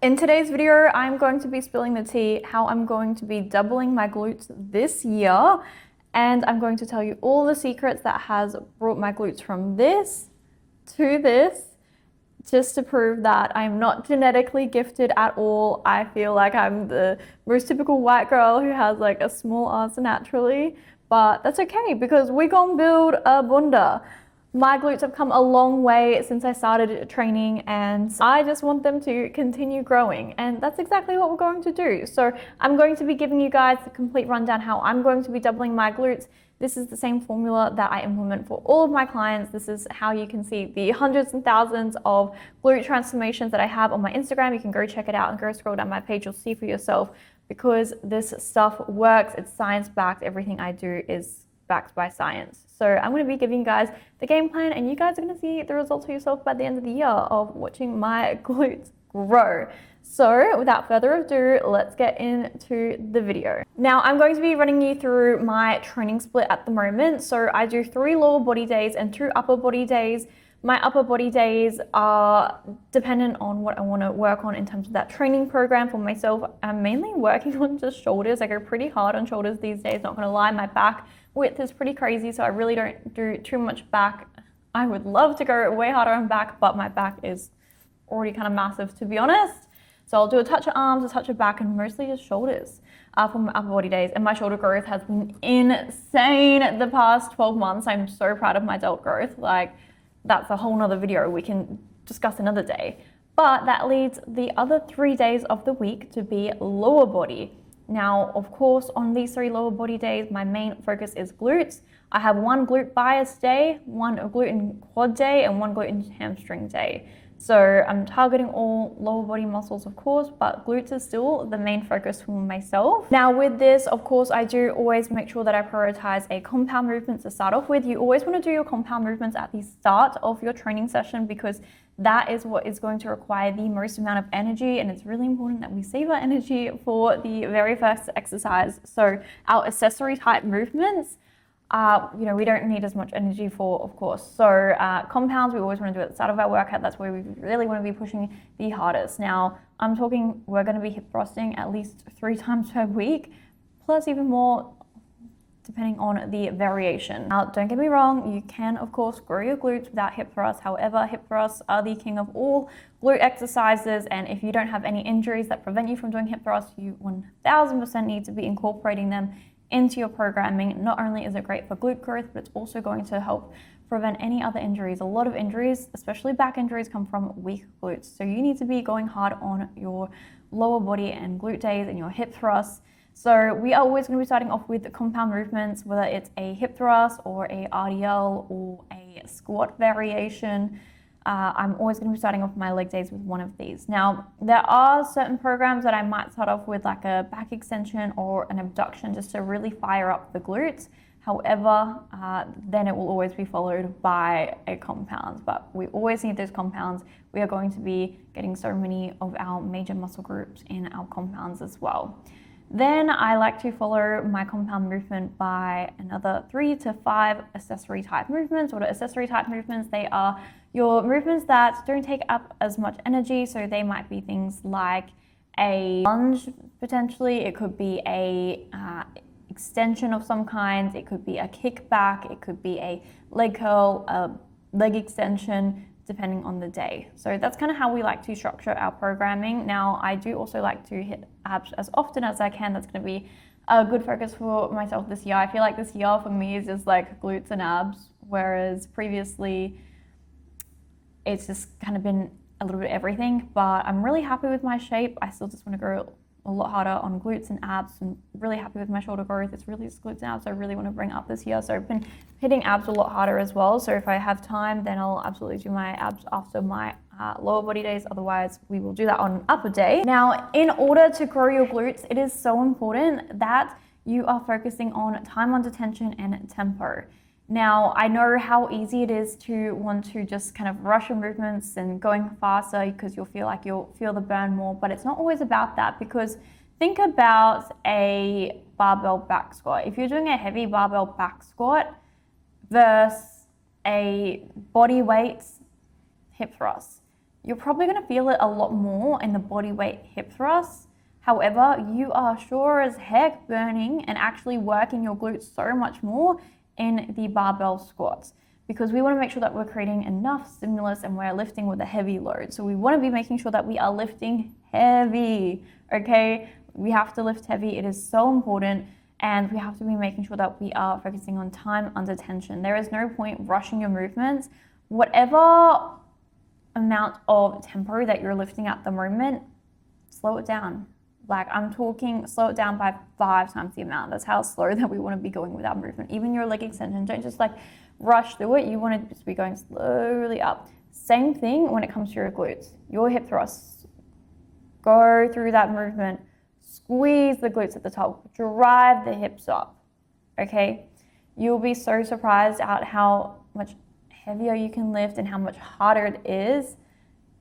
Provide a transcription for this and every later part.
In today's video, I'm going to be spilling the tea how I'm going to be doubling my glutes this year, and I'm going to tell you all the secrets that has brought my glutes from this to this, just to prove that I'm not genetically gifted at all. I feel like I'm the most typical white girl who has like a small ass naturally, but that's okay because we gonna build a bunda. My glutes have come a long way since I started training, and I just want them to continue growing, and that's exactly what we're going to do. So I'm going to be giving you guys the complete rundown how I'm going to be doubling my glutes. This is the same formula that I implement for all of my clients. This is how you can see the hundreds and thousands of glute transformations that I have on my Instagram. You can go check it out and go scroll down my page. You'll see for yourself because this stuff works. It's science backed. Everything I do is backed by science. So I'm going to be giving you guys the game plan, and you guys are going to see the results for yourself by the end of the year of watching my glutes grow. So without further ado, let's get into the video. Now I'm going to be running you through my training split at the moment. So I do 3 lower body days and 2 upper body days. My upper body days are dependent on what I want to work on in terms of that training program for myself. I'm mainly working on just shoulders. I go pretty hard on shoulders these days, not going to lie. My back width is pretty crazy, so I really don't do too much back. I would love to go way harder on back, but my back is already kind of massive, to be honest. So I'll do a touch of arms, a touch of back, and mostly just shoulders for my upper body days. And my shoulder growth has been insane the past 12 months. I'm so proud of my delt growth. Like, that's a whole nother video we can discuss another day. But that leads the other 3 days of the week to be lower body. Now, of course, on these 3 lower body days, my main focus is glutes. I have 1 glute bias day, 1 glute and quad day, and 1 glute and hamstring day. So I'm targeting all lower body muscles, of course, but glutes is still the main focus for myself. Now with this, of course, I do always make sure that I prioritize a compound movement to start off with. You always want to do your compound movements at the start of your training session because that is what is going to require the most amount of energy, and it's really important that we save our energy for the very first exercise. So our accessory type movements, we don't need as much energy for, of course. So compounds, we always want to do at the start of our workout. That's where we really want to be pushing the hardest. Now, I'm talking, we're going to be hip thrusting at least 3 times per week, plus even more depending on the variation. Now, don't get me wrong, you can, of course, grow your glutes without hip thrusts. However, hip thrusts are the king of all glute exercises, and if you don't have any injuries that prevent you from doing hip thrusts, you 1000% need to be incorporating them into your programming. Not only is it great for glute growth, but it's also going to help prevent any other injuries. A lot of injuries, especially back injuries, come from weak glutes. So you need to be going hard on your lower body and glute days and your hip thrusts. So we are always going to be starting off with the compound movements, whether it's a hip thrust or a RDL or a squat variation. I'm always going to be starting off my leg days with one of these. Now, there are certain programs that I might start off with, like a back extension or an abduction, just to really fire up the glutes. However, then it will always be followed by a compound, but we always need those compounds. We are going to be getting so many of our major muscle groups in our compounds as well. Then I like to follow my compound movement by another 3 to 5 accessory type movements. What are accessory type movements? They are your movements that don't take up as much energy. So they might be things like a lunge, potentially. It could be a extension of some kind. It could be a kickback. It could be a leg curl, a leg extension, depending on the day. So that's kind of how we like to structure our programming. Now, I do also like to hit abs as often as I can. That's going to be a good focus for myself this year. I feel like this year for me is just like glutes and abs, whereas previously it's just kind of been a little bit everything, but I'm really happy with my shape. I still just want to go a lot harder on glutes and abs, and really happy with my shoulder growth. It's really just glutes and abs I really want to bring up this year. So I've been hitting abs a lot harder as well. So if I have time, then I'll absolutely do my abs after my lower body days. Otherwise, we will do that on an upper day. Now, in order to grow your glutes, it is so important that you are focusing on time under tension and tempo. Now, I know how easy it is to want to just kind of rush your movements and going faster because you'll feel the burn more, but it's not always about that, because think about a barbell back squat. If you're doing a heavy barbell back squat versus a body weight hip thrust, you're probably going to feel it a lot more in the body weight hip thrusts. However, you are sure as heck burning and actually working your glutes so much more in the barbell squats, because we want to make sure that we're creating enough stimulus and we're lifting with a heavy load. So we want to be making sure that we are lifting heavy, okay? We have to lift heavy. It is so important. And we have to be making sure that we are focusing on time under tension. There is no point rushing your movements. Whatever amount of tempo that you're lifting at the moment, slow it down. Like, I'm talking slow it down by 5 times the amount. That's how slow that we want to be going with our movement. Even your leg extension, don't just like rush through it. You want to just be going slowly up. Same thing when it comes to your glutes, your hip thrusts. Go through that movement. Squeeze the glutes at the top, drive the hips up, okay? You'll be so surprised at how much heavier you can lift and how much harder it is,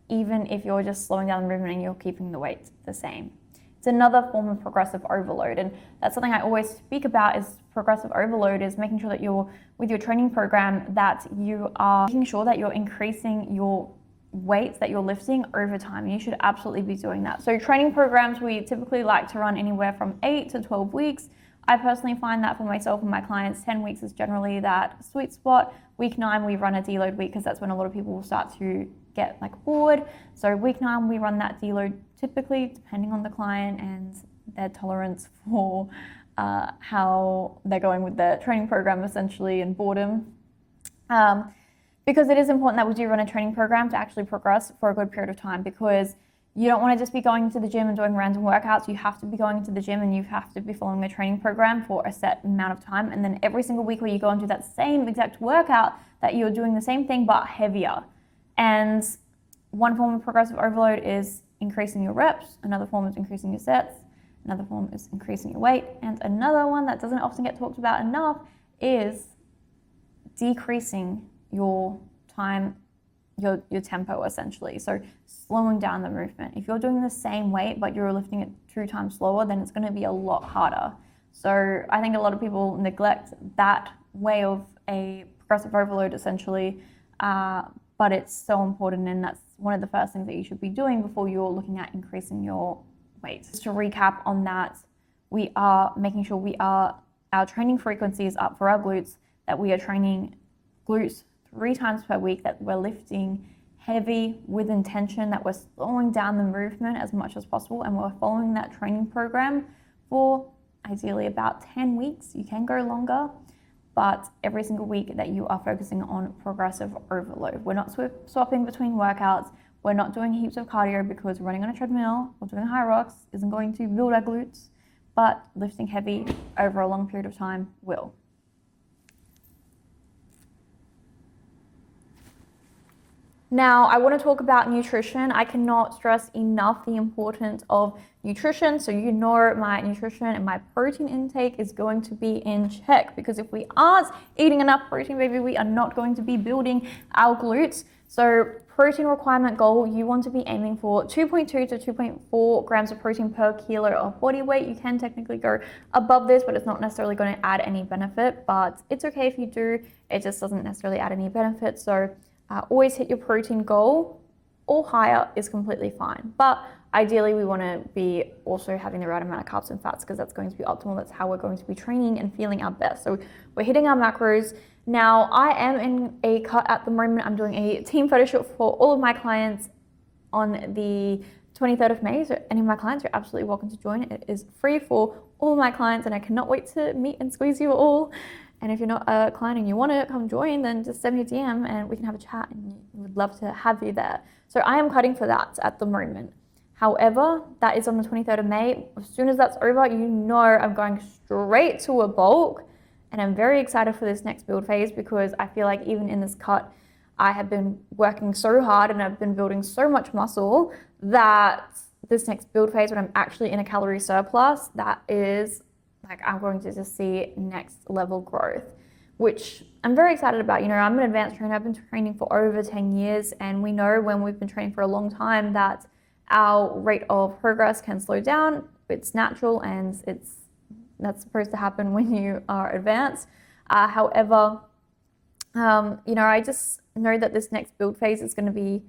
even if you're just slowing down the movement and you're keeping the weight the same. It's another form of progressive overload, and that's something I always speak about. Is progressive overload is making sure that you're, with your training program, that you are making sure that you're increasing your weights that you're lifting over time. You should absolutely be doing that. So training programs, we typically like to run anywhere from 8 to 12 weeks. I personally find that for myself and my clients, 10 weeks is generally that sweet spot. Week 9, we run a deload week because that's when a lot of people will start to get like bored. So week 9, we run that deload typically, depending on the client and their tolerance for how they're going with their training program essentially, and boredom. Because it is important that we do run a training program to actually progress for a good period of time, because you don't want to just be going to the gym and doing random workouts. You have to be going to the gym and you have to be following a training program for a set amount of time. And then every single week where you go and do that same exact workout, that you're doing the same thing but heavier. And one form of progressive overload is increasing your reps. Another form is increasing your sets. Another form is increasing your weight. And another one that doesn't often get talked about enough is decreasing your time, your tempo essentially. So slowing down the movement. If you're doing the same weight but you're lifting it 2 times slower, then it's going to be a lot harder. So I think a lot of people neglect that way of a progressive overload essentially, but it's so important, and that's one of the first things that you should be doing before you're looking at increasing your weight. Just to recap on that, we are making sure our training frequency is up for our glutes, that we are training glutes 3 times per week, that we're lifting heavy with intention, that we're slowing down the movement as much as possible, and we're following that training program for ideally about 10 weeks. You can go longer, but every single week that you are focusing on progressive overload. We're not swapping between workouts. We're not doing heaps of cardio, because running on a treadmill or doing high rocks isn't going to build our glutes, but lifting heavy over a long period of time will. Now, I want to talk about nutrition. I cannot stress enough the importance of nutrition. So you know my nutrition and my protein intake is going to be in check, because if we aren't eating enough protein, baby, we are not going to be building our glutes. So protein requirement goal, you want to be aiming for 2.2 to 2.4 grams of protein per kilo of body weight. You can technically go above this, but it's not necessarily going to add any benefit, but it's okay if you do. It just doesn't necessarily add any benefit. So always hit your protein goal, or higher is completely fine. But ideally we want to be also having the right amount of carbs and fats, because that's going to be optimal. That's how we're going to be training and feeling our best. So we're hitting our macros. Now, I am in a cut at the moment. I'm doing a team photo shoot for all of my clients on the 23rd of May. So any of my clients are absolutely welcome to join. It is free for all of my clients, and I cannot wait to meet and squeeze you all. And if you're not a client and you want to come join, then just send me a DM and we can have a chat, and we would love to have you there. So I am cutting for that at the moment. However, that is on the 23rd of May. As soon as that's over, you know I'm going straight to a bulk, and I'm very excited for this next build phase, because I feel like even in this cut, I have been working so hard and I've been building so much muscle that this next build phase, when I'm actually in a calorie surplus, that is like I'm going to just see next level growth, which I'm very excited about. You know, I'm an advanced trainer. I've been training for over 10 years, and we know when we've been training for a long time that our rate of progress can slow down. It's natural, and that's supposed to happen when you are advanced. However, you know, I just know that this next build phase is going to be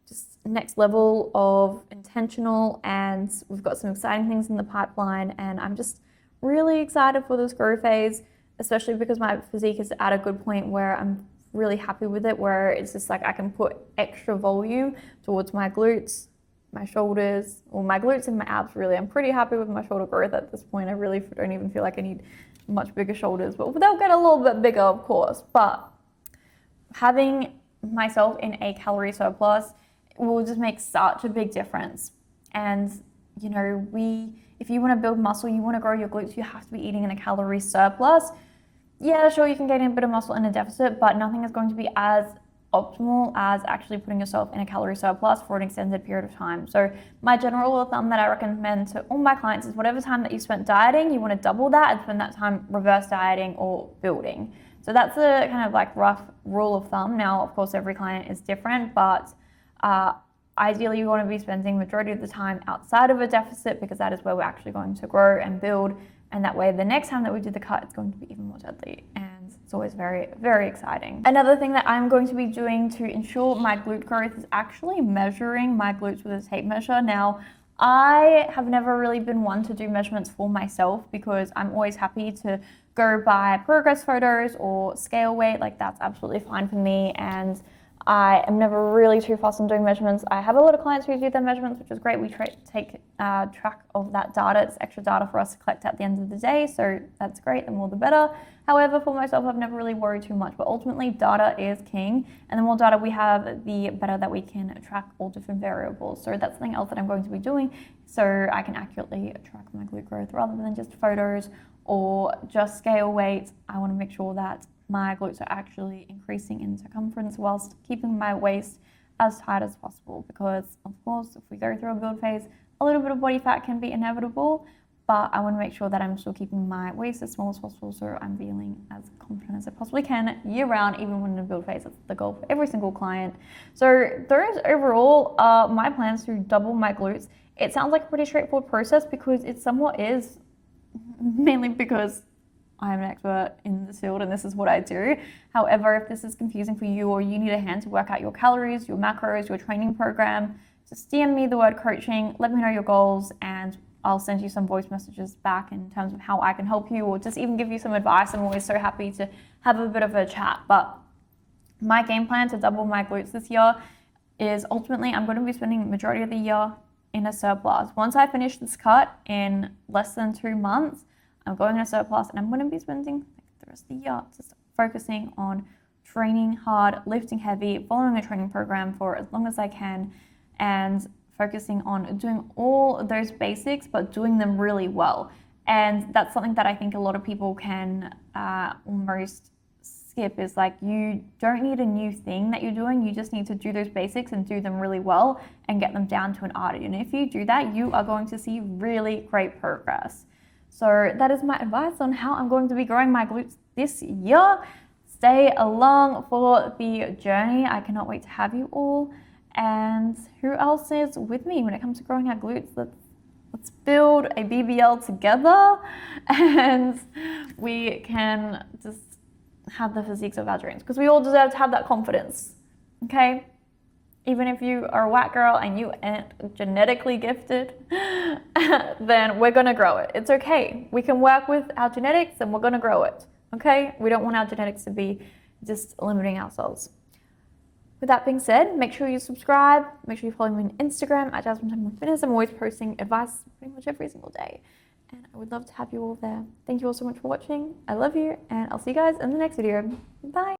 just next level of intentional, and we've got some exciting things in the pipeline, and I'm just really excited for this growth phase, especially because my physique is at a good point where I'm really happy with it, where it's just like I can put extra volume towards my glutes, my shoulders, or my glutes and my abs really. I'm pretty happy with my shoulder growth at this point. I really don't even feel like I need much bigger shoulders, but they'll get a little bit bigger, of course. But having myself in a calorie surplus will just make such a big difference. And you know, if you want to build muscle, you want to grow your glutes, you have to be eating in a calorie surplus. Yeah, sure, you can gain a bit of muscle in a deficit, but nothing is going to be as optimal as actually putting yourself in a calorie surplus for an extended period of time. So my general rule of thumb that I recommend to all my clients is whatever time that you spent dieting, you want to double that and spend that time reverse dieting or building. So that's a kind of like rough rule of thumb. Now, of course, every client is different, but ideally you want to be spending majority of the time outside of a deficit, because that is where we're actually going to grow and build. And that way, the next time that we do the cut, it's going to be even more deadly. And it's always very, very exciting. Another thing that I'm going to be doing to ensure my glute growth is actually measuring my glutes with a tape measure. Now, I have never really been one to do measurements for myself, because I'm always happy to go by progress photos or scale weight. Like, that's absolutely fine for me. And I am never really too fussed on doing measurements. I have a lot of clients who do their measurements, which is great. We take track of that data. It's extra data for us to collect at the end of the day, so that's great. The more the better. However, for myself, I've never really worried too much, but ultimately data is king, and the more data we have, the better that we can track all different variables. So that's something else that I'm going to be doing, so I can accurately track my glute growth rather than just photos or just scale weight. I want to make sure that my glutes are actually increasing in circumference whilst keeping my waist as tight as possible, because of course, if we go through a build phase, a little bit of body fat can be inevitable, but I want to make sure that I'm still keeping my waist as small as possible, so I'm feeling as confident as I possibly can year round, even when in a build phase. That's the goal for every single client. So those overall are my plans to double my glutes. It sounds like a pretty straightforward process, because it somewhat is, mainly because I'm an expert in this field and this is what I do. However, if this is confusing for you, or you need a hand to work out your calories, your macros, your training program, just DM me the word coaching, let me know your goals, and I'll send you some voice messages back in terms of how I can help you, or just even give you some advice. I'm always so happy to have a bit of a chat. But my game plan to double my glutes this year is ultimately I'm going to be spending the majority of the year in a surplus. Once I finish this cut in less than 2 months, I'm going in a surplus, and I'm going to be spending the rest of the year just focusing on training hard, lifting heavy, following a training program for as long as I can, and focusing on doing all those basics, but doing them really well. And that's something that I think a lot of people can almost skip, is like, you don't need a new thing that you're doing. You just need to do those basics and do them really well and get them down to an art. And if you do that, you are going to see really great progress. So that is my advice on how I'm going to be growing my glutes this year. Stay along for the journey. I cannot wait to have you all. And who else is with me when it comes to growing our glutes? Let's build a BBL together, and we can just have the physiques of our dreams, because we all deserve to have that confidence, okay? Even if you are a white girl and you aren't genetically gifted, then we're gonna grow it. It's okay. We can work with our genetics and we're gonna grow it, okay? We don't want our genetics to be just limiting ourselves. With that being said, make sure you subscribe. Make sure you follow me on Instagram at JasmineTempleFitness. I'm always posting advice pretty much every single day, and I would love to have you all there. Thank you all so much for watching. I love you, and I'll see you guys in the next video. Bye.